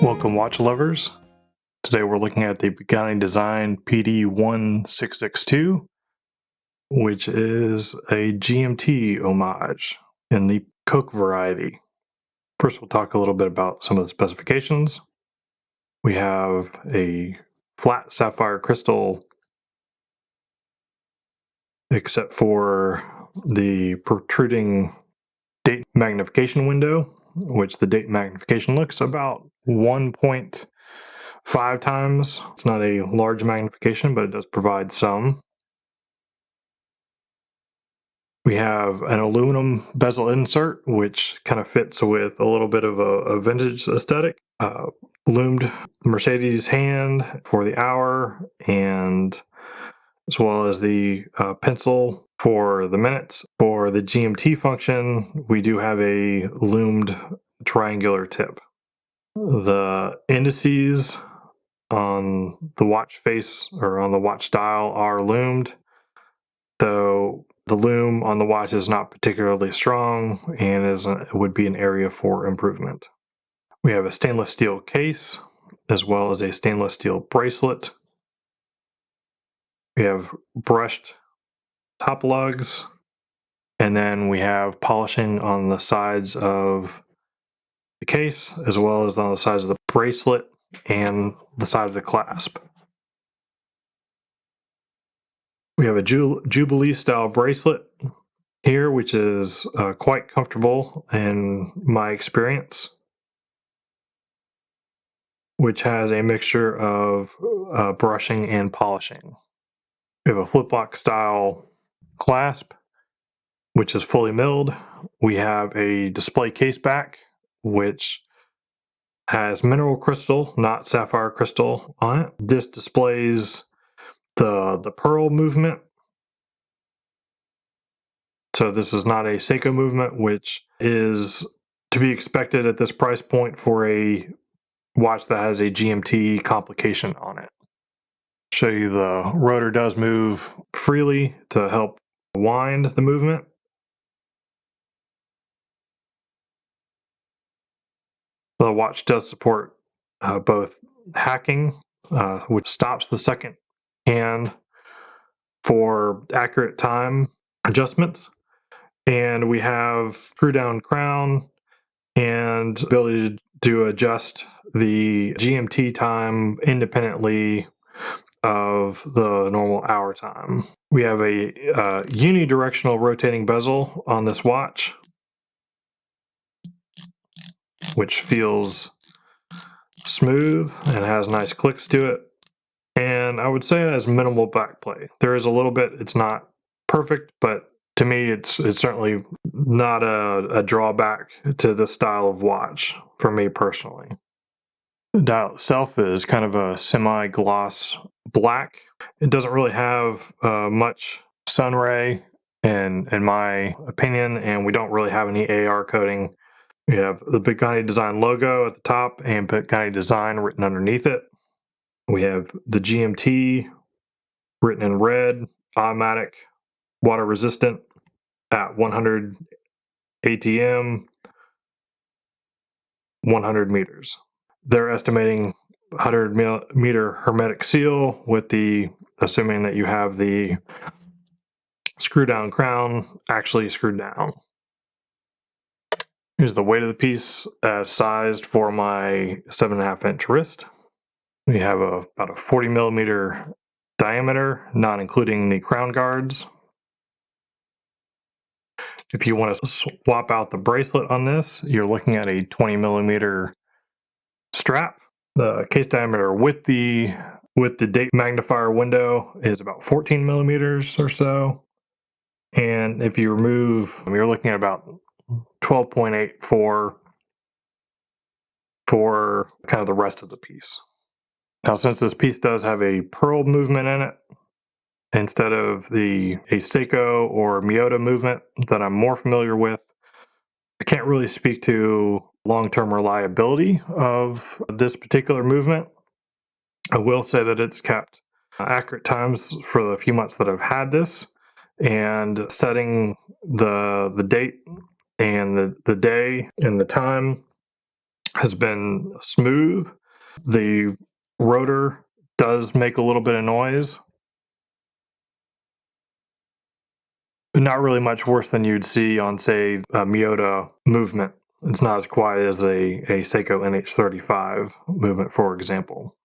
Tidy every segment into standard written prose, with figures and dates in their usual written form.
Welcome, watch lovers. Today we're looking at the Pagani Design PD1662, which is a GMT homage in the Coke variety. First, we'll talk a little bit about some of the specifications. We have a flat sapphire crystal, except for the protruding date magnification window, which the date magnification looks about 1.5 times. It's not a large magnification, but it does provide some. We have an aluminum bezel insert, which kind of fits with a little bit of a vintage aesthetic. Loomed Mercedes hand for the hour, and as well as the pencil for the minutes. For the GMT function, we do have a loomed triangular tip. The indices on the watch face or on the watch dial are loomed, though the loom on the watch is not particularly strong and would be an area for improvement. We have a stainless steel case as well as a stainless steel bracelet. We have brushed top lugs, and then we have polishing on the sides of the case as well as on the sides of the bracelet and the side of the clasp. We have a Jubilee style bracelet here, which is quite comfortable in my experience, which has a mixture of brushing and polishing. We have a flip lock style clasp, which is fully milled. We have a display case back, which has mineral crystal, not sapphire crystal, on it. This displays the pearl movement. So this is not a Seiko movement, which is to be expected at this price point for a watch that has a GMT complication on it. Show you the rotor does move freely to help wind the movement. The watch does support both hacking, which stops the second hand for accurate time adjustments, and we have screw down crown and ability to adjust the GMT time independently of the normal hour time. We have a unidirectional rotating bezel on this watch, which feels smooth and has nice clicks to it. And I would say it has minimal backplay. There is a little bit, it's not perfect, but to me, it's certainly not a drawback to this style of watch for me personally. The dial itself is kind of a semi-gloss black. It doesn't really have much sunray in my opinion, and we don't really have any AR coating. We have the Pagani Design logo at the top and Pagani Design written underneath it. We have the GMT written in red, automatic, water resistant at 100 ATM, 100 meters. They're estimating 100-meter hermetic seal with the, assuming that you have the screw down crown actually screwed down. Here's the weight of the piece as sized for my 7.5-inch wrist. We have about a 40 millimeter diameter, not including the crown guards. If you want to swap out the bracelet on this, you're looking at a 20 millimeter strap. The case diameter with the date magnifier window is about 14 millimeters or so. And if you remove, you're looking at about 12.8 for kind of the rest of the piece. Now, since this piece does have a pearl movement in it, instead of a Seiko or Miyota movement that I'm more familiar with, I can't really speak to long-term reliability of this particular movement. I will say that it's kept accurate times for the few months that I've had this, and setting the date and the day and the time has been smooth. The rotor does make a little bit of noise. Not really much worse than you'd see on, say, a Miyota movement. It's not as quiet as a Seiko NH35 movement, for example.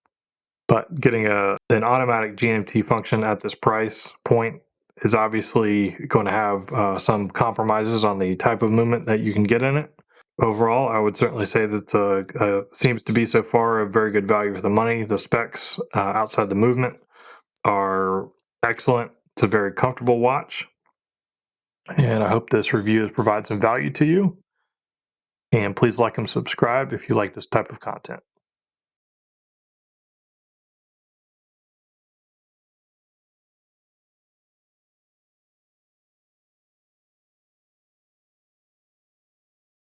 But getting an automatic GMT function at this price point is obviously going to have some compromises on the type of movement that you can get in it. Overall, I would certainly say that seems to be so far a very good value for the money. The specs outside the movement are excellent. It's a very comfortable watch. And I hope this review has provided some value to you. And please like and subscribe if you like this type of content.